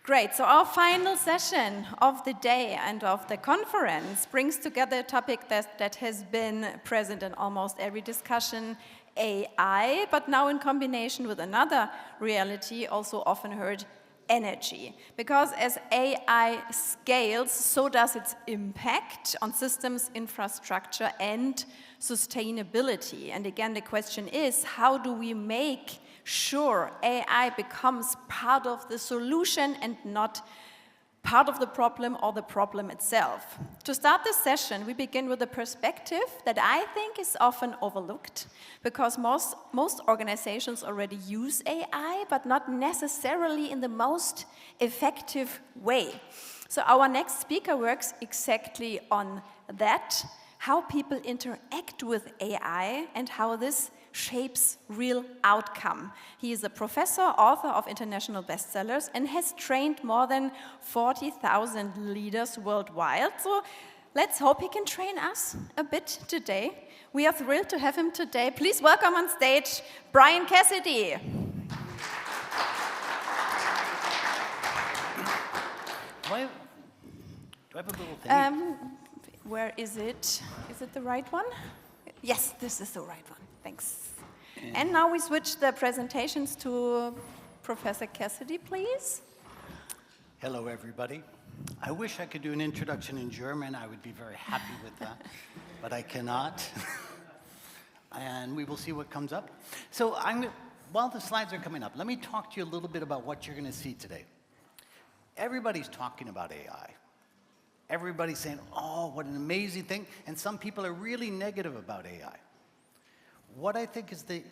Great, so our final session of the day and of the conference brings together a topic that has been present in almost every discussion, AI, but now in combination with another reality, also often heard, energy. Because as AI scales, so does its impact on systems, infrastructure, and sustainability. And again, the question is, how do we make sure AI becomes part of the solution and not part of the problem or the problem itself? To start this session, we begin with a perspective that I think is often overlooked, because most organizations already use AI, but not necessarily in the most effective way. So our next speaker works exactly on that, how people interact with AI and how this shapes real outcome. He is a professor, author of international bestsellers, and has trained more than 40,000 leaders worldwide. So let's hope he can train us a bit today. We are thrilled to have him today. Please welcome on stage Bryan Cassady. Do I have a little thing? Where is it? Is it the right one? Yes, this is the right one. Thanks. And now we switch the presentations to Professor Cassady, please. Hello, everybody. I wish I could do an introduction in German. I would be very happy with that, but I cannot. And we will see what comes up. So while the slides are coming up, let me talk to you a little bit about what you're going to see today. Everybody's talking about AI. Everybody's saying, oh, what an amazing thing. And some people are really negative about AI. What I think is the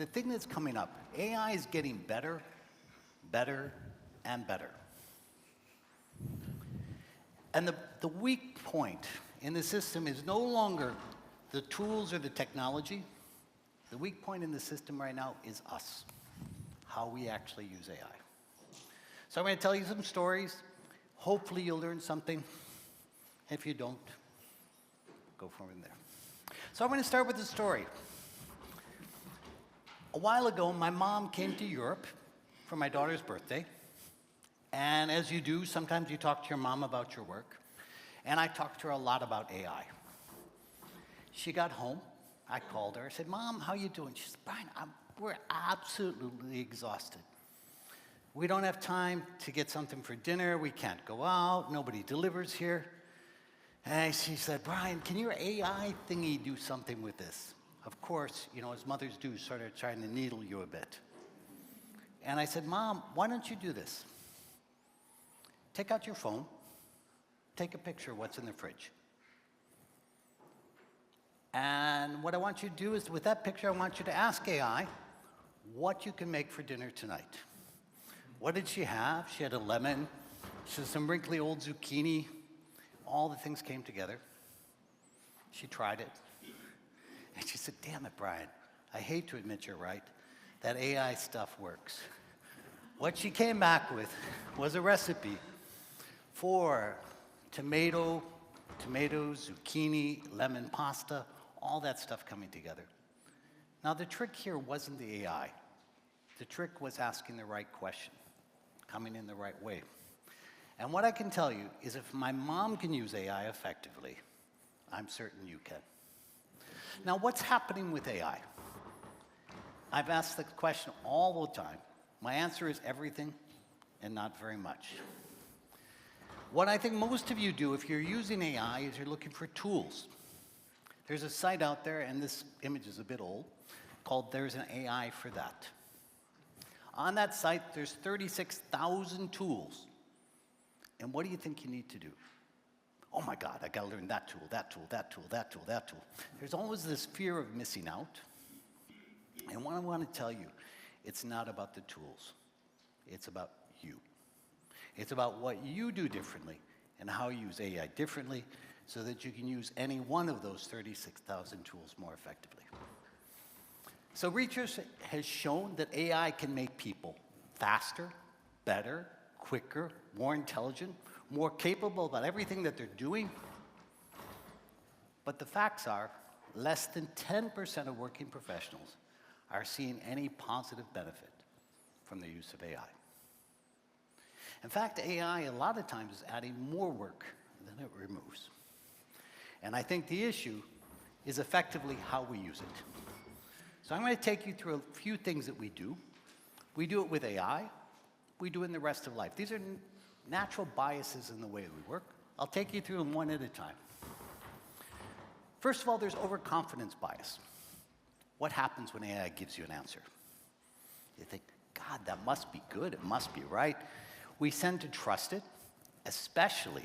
thing that's coming up, AI is getting better, better, and better. And the weak point in the system is no longer the tools or the technology. The weak point in the system right now is us, how we actually use AI. So I'm going to tell you some stories. Hopefully you'll learn something. If you don't, go from there. So I'm going to start with a story. A while ago, my mom came to Europe for my daughter's birthday. And as you do, sometimes you talk to your mom about your work. And I talked to her a lot about AI. She got home. I called her. I said, Mom, how you doing? She said, Bryan, we're absolutely exhausted. We don't have time to get something for dinner. We can't go out. Nobody delivers here. And she said, Bryan, can your AI thingy do something with this? Of course, you know, as mothers do, sort of trying to needle you a bit. And I said, Mom, why don't you do this? Take out your phone, take a picture of what's in the fridge. And what I want you to do is, with that picture, I want you to ask AI what you can make for dinner tonight. What did she have? She had a lemon, she had some wrinkly old zucchini. All the things came together. She tried it. And she said, damn it, Bryan, I hate to admit you're right. That AI stuff works. What she came back with was a recipe for tomato, zucchini, lemon pasta, all that stuff coming together. Now, the trick here wasn't the AI. The trick was asking the right question, coming in the right way. And what I can tell you is if my mom can use AI effectively, I'm certain you can. Now, what's happening with AI? I've asked the question all the time. My answer is everything and not very much. What I think most of you do if you're using AI is you're looking for tools. There's a site out there, and this image is a bit old, called There's an AI for That. On that site, there's 36,000 tools. And what do you think you need to do? Oh my God, I gotta learn that tool, that tool, that tool, that tool, that tool. There's always this fear of missing out. And what I want to tell you, it's not about the tools. It's about you. It's about what you do differently and how you use AI differently so that you can use any one of those 36,000 tools more effectively. So research has shown that AI can make people faster, better, quicker, more intelligent, more capable about everything that they're doing. But the facts are, less than 10% of working professionals are seeing any positive benefit from the use of AI. In fact, AI a lot of times is adding more work than it removes. And I think the issue is effectively how we use it. So I'm going to take you through a few things that we do. We do it with AI. We do it in the rest of life. These are natural biases in the way we work. I'll take you through them one at a time. First of all, there's overconfidence bias. What happens when AI gives you an answer? You think, God, that must be good. It must be right. We tend to trust it, especially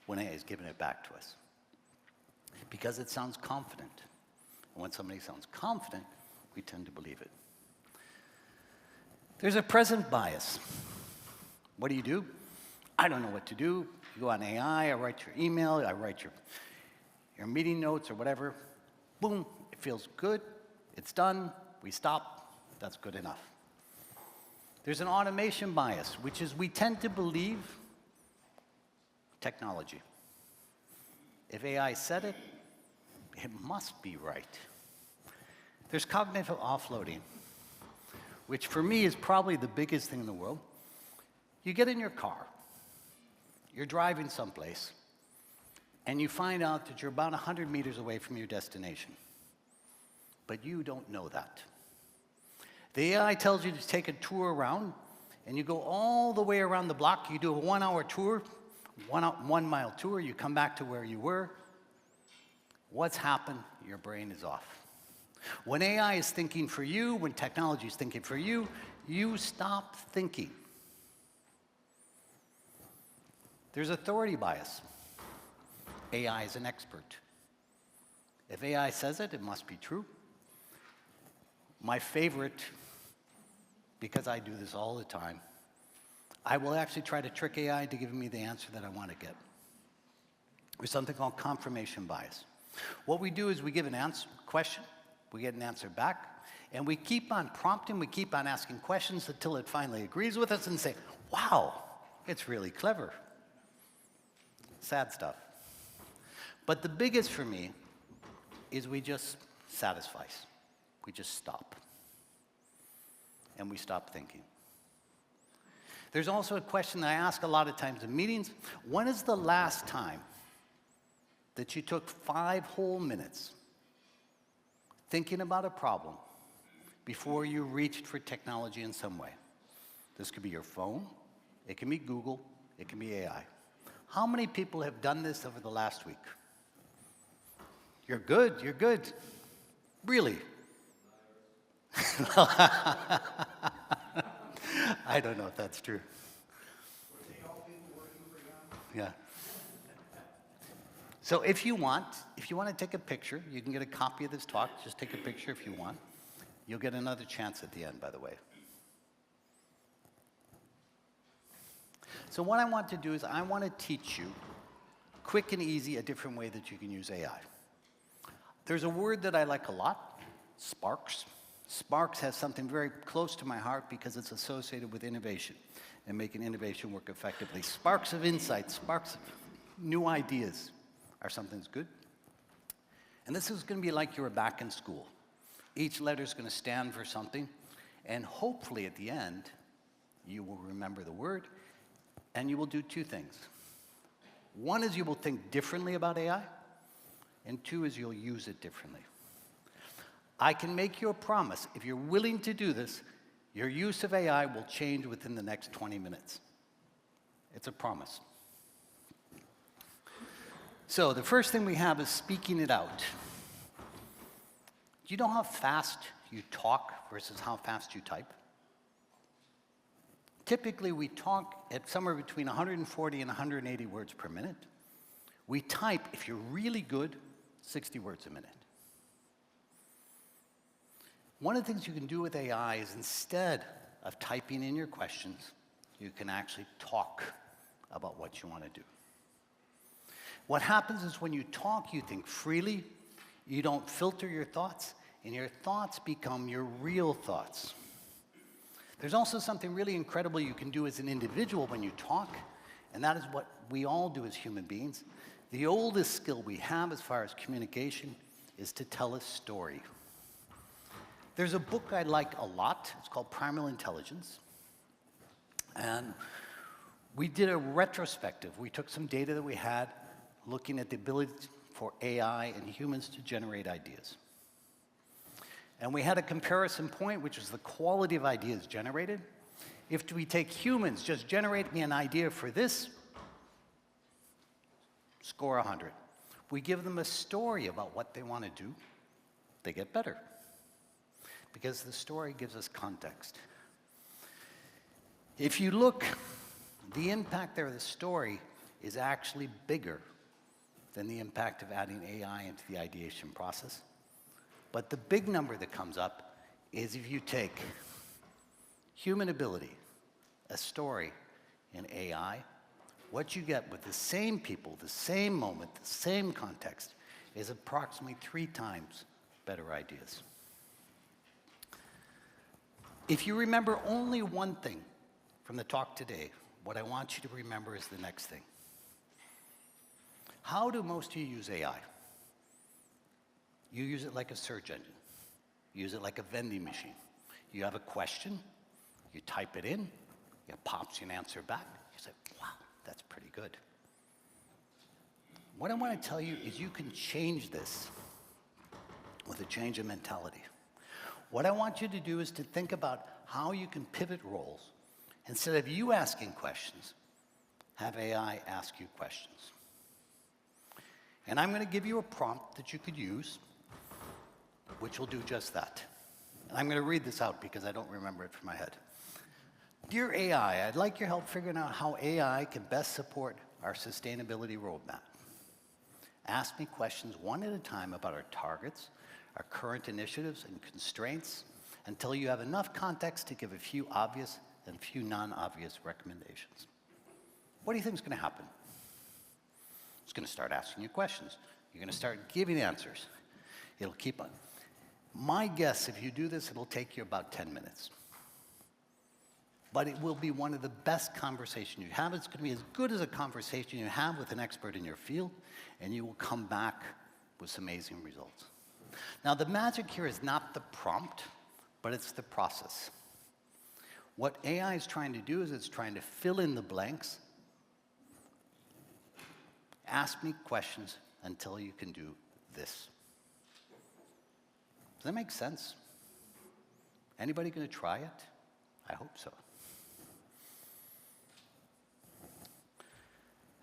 when AI is giving it back to us, because it sounds confident. And when somebody sounds confident, we tend to believe it. There's a present bias. What do? I don't know what to do. You go on AI, I write your email, I write your meeting notes or whatever. Boom, it feels good. It's done. We stop. That's good enough. There's an automation bias, which is we tend to believe technology. If AI said it, it must be right. There's cognitive offloading, which for me is probably the biggest thing in the world. You get in your car, you're driving someplace, and you find out that you're about 100 meters away from your destination. But you don't know that. The AI tells you to take a tour around, and you go all the way around the block. You do a 1-hour tour, 1 mile tour. You come back to where you were. What's happened? Your brain is off. When AI is thinking for you, when technology is thinking for you, you stop thinking. There's authority bias. AI is an expert. If AI says it, it must be true. My favorite, because I do this all the time, I will actually try to trick AI to give me the answer that I want to get. There's something called confirmation bias. What we do is we give an question, we get an answer back, and we keep on prompting, we keep on asking questions until it finally agrees with us and say, wow, it's really clever. Sad stuff. But the biggest for me is we just satisfy. We just stop. And we stop thinking. There's also a question that I ask a lot of times in meetings. When is the last time that you took 5 whole minutes thinking about a problem before you reached for technology in some way? This could be your phone, it can be Google, it can be AI. How many people have done this over the last week? You're good, you're good. Really? I don't know if that's true. Yeah. So if you want to take a picture, you can get a copy of this talk. Just take a picture if you want. You'll get another chance at the end, by the way. So what I want to do is I want to teach you, quick and easy, a different way that you can use AI. There's a word that I like a lot, sparks. Sparks has something very close to my heart because it's associated with innovation and making innovation work effectively. Sparks of insight, sparks of new ideas are something that's good. And this is going to be like you were back in school. Each letter is going to stand for something, and hopefully at the end, you will remember the word, and you will do 2 things. One is you will think differently about AI, and 2 is you'll use it differently. I can make you a promise. If you're willing to do this, your use of AI will change within the next 20 minutes. It's a promise. So the first thing we have is speaking it out. Do you know how fast you talk versus how fast you type? Typically, we talk at somewhere between 140 and 180 words per minute. We type, if you're really good, 60 words a minute. One of the things you can do with AI is instead of typing in your questions, you can actually talk about what you want to do. What happens is when you talk, you think freely, you don't filter your thoughts, and your thoughts become your real thoughts. There's also something really incredible you can do as an individual when you talk, and that is what we all do as human beings. The oldest skill we have as far as communication is to tell a story. There's a book I like a lot. It's called Primal Intelligence. And We did a retrospective. We took some data that we had looking at the ability for AI and humans to generate ideas. And we had a comparison point, which was the quality of ideas generated. If we take humans, just generate me an idea for this, score 100. We give them a story about what they want to do, they get better. Because the story gives us context. If you look, the impact there of the story is actually bigger than the impact of adding AI into the ideation process. But the big number that comes up is if you take human ability, a story, and AI, what you get with the same people, the same moment, the same context, is approximately 3 times better ideas. If you remember only one thing from the talk today, what I want you to remember is the next thing. How do most of you use AI? You use it like a search engine. You use it like a vending machine. You have a question, you type it in, it pops you an answer back. You say, wow, that's pretty good. What I want to tell you is you can change this with a change of mentality. What I want you to do is to think about how you can pivot roles. Instead of you asking questions, have AI ask you questions. And I'm going to give you a prompt that you could use, which will do just that. And I'm going to read this out because I don't remember it from my head. Dear AI, I'd like your help figuring out how AI can best support our sustainability roadmap. Ask me questions one at a time about our targets, our current initiatives and constraints, until you have enough context to give a few obvious and few non-obvious recommendations. What do you think is going to happen? It's going to start asking you questions. You're going to start giving answers. It'll keep on. My guess, if you do this, it'll take you about 10 minutes. But it will be one of the best conversations you have. It's going to be as good as a conversation you have with an expert in your field, and you will come back with some amazing results. Now, the magic here is not the prompt, but it's the process. What AI is trying to do is it's trying to fill in the blanks. Ask me questions until you can do this. Does that make sense? Anybody going to try it? I hope so.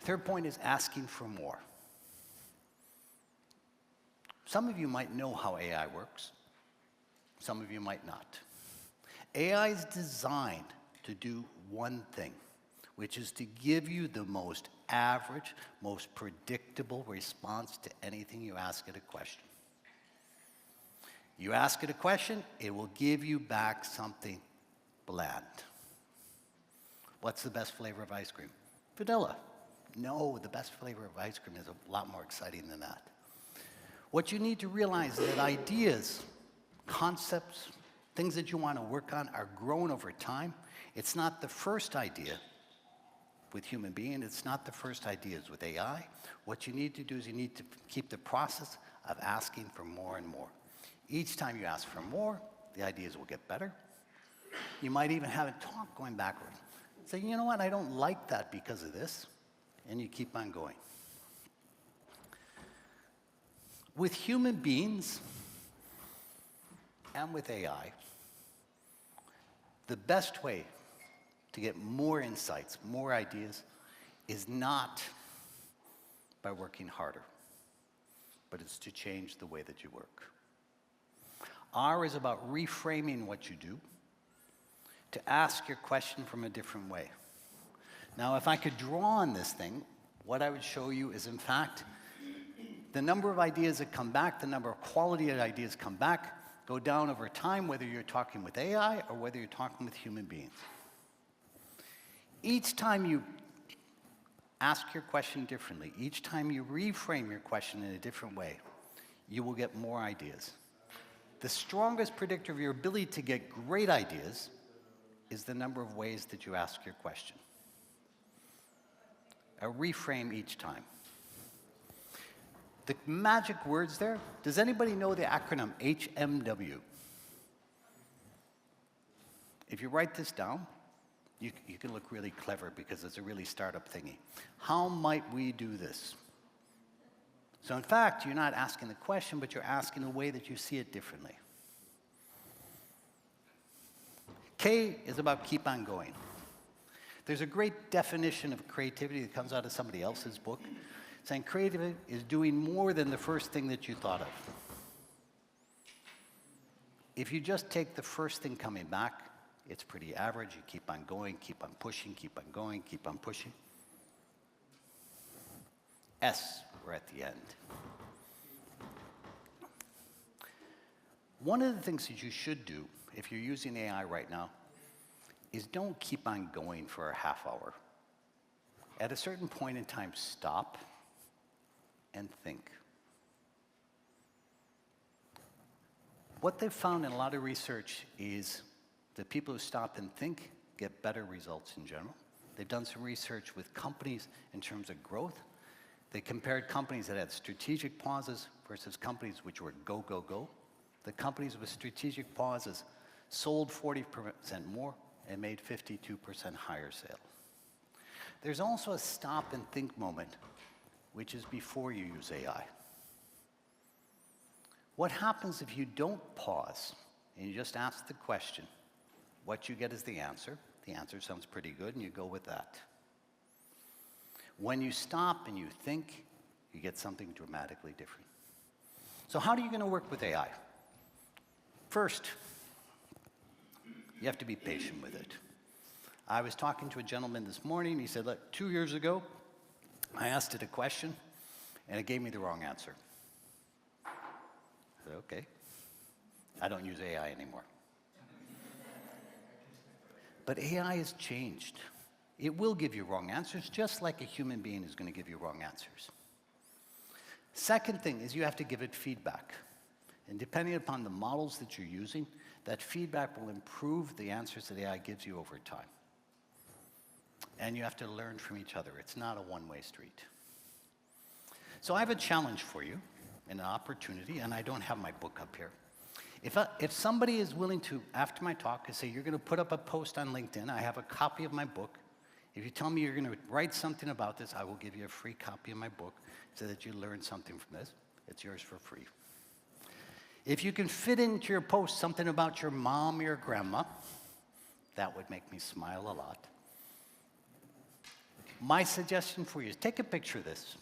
Third point is asking for more. Some of you might know how AI works. Some of you might not. AI is designed to do one thing, which is to give you the most average, most predictable response to anything you ask it a question. You ask it a question, it will give you back something bland. What's the best flavor of ice cream? Vanilla. No, the best flavor of ice cream is a lot more exciting than that. What you need to realize is that ideas, concepts, things that you want to work on are grown over time. It's not the first idea with human being. It's not the first ideas with AI. What you need to do is you need to keep the process of asking for more and more. Each time you ask for more, the ideas will get better. You might even have a talk going backwards. Say, you know what, I don't like that because of this. And you keep on going. With human beings and with AI, the best way to get more insights, more ideas, is not by working harder, but it's to change the way that you work. R is about reframing what you do, to ask your question from a different way. Now, if I could draw on this thing, what I would show you is, in fact, the number of ideas that come back, the number of quality of ideas come back, go down over time, whether you're talking with AI or whether you're talking with human beings. Each time you ask your question differently, each time you reframe your question in a different way, you will get more ideas. The strongest predictor of your ability to get great ideas is the number of ways that you ask your question. A reframe each time. The magic words there, does anybody know the acronym HMW? If you write this down, You can look really clever because it's a really startup thingy. How might we do this? So in fact, you're not asking the question, but you're asking a way that you see it differently. K is about keep on going. There's a great definition of creativity that comes out of somebody else's book, saying creativity is doing more than the first thing that you thought of. If you just take the first thing coming back, it's pretty average. You keep on going, keep on pushing, keep on going, keep on pushing. S, we're at the end. One of the things that you should do if you're using AI right now is don't keep on going for a half hour. At a certain point in time, stop and think. What they've found in a lot of research is that people who stop and think get better results in general. They've done some research with companies in terms of growth. They compared companies that had strategic pauses versus companies which were go, go, go. The companies with strategic pauses sold 40% more and made 52% higher sale. There's also a stop and think moment, which is before you use AI. What happens if you don't pause and you just ask the question? What you get is the answer. The answer sounds pretty good, and you go with that. When you stop and you think, you get something dramatically different. So how are you going to work with AI? First, you have to be patient with it. I was talking to a gentleman this morning. He said, look, 2 years ago, I asked it a question, and it gave me the wrong answer. I said, okay. I don't use AI anymore. But AI has changed. It will give you wrong answers, just like a human being is going to give you wrong answers. Second thing is you have to give it feedback. And depending upon the models that you're using, that feedback will improve the answers that AI gives you over time. And you have to learn from each other. It's not a one-way street. So I have a challenge for you, and an opportunity, and I don't have my book up here. If somebody is willing to, after my talk, say, you're going to put up a post on LinkedIn, I have a copy of my book. If you tell me you're going to write something about this, I will give you a free copy of my book so that you learn something from this. It's yours for free. If you can fit into your post something about your mom or your grandma, that would make me smile a lot. My suggestion for you is take a picture of this.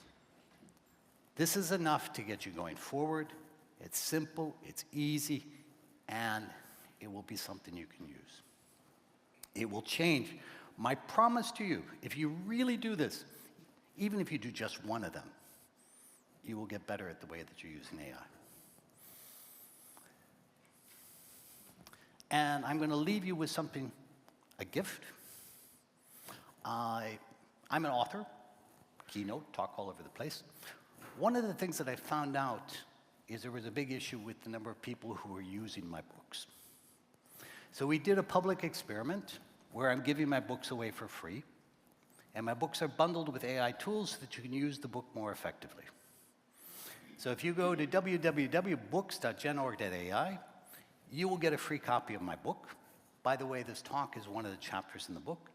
This is enough to get you going forward. It's simple, it's easy, and it will be something you can use. It will change. My promise to you, if you really do this, even if you do just one of them, you will get better at the way that you're using AI. And I'm going to leave you with something, a gift. I'm an author, keynote, talk all over the place. One of the things that I found out is there was a big issue with the number of people who were using my books. So we did a public experiment where I'm giving my books away for free, and my books are bundled with AI tools so that you can use the book more effectively. So if you go to www.books.genorg.ai, you will get a free copy of my book. By the way, this talk is one of the chapters in the book.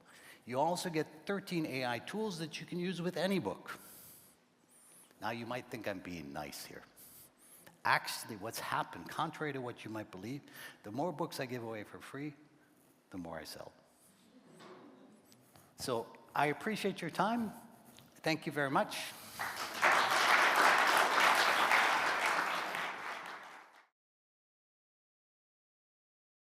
You also get 13 AI tools that you can use with any book. Now, you might think I'm being nice here. Actually, what's happened, contrary to what you might believe, the more books I give away for free, the more I sell. So I appreciate your time. Thank you very much.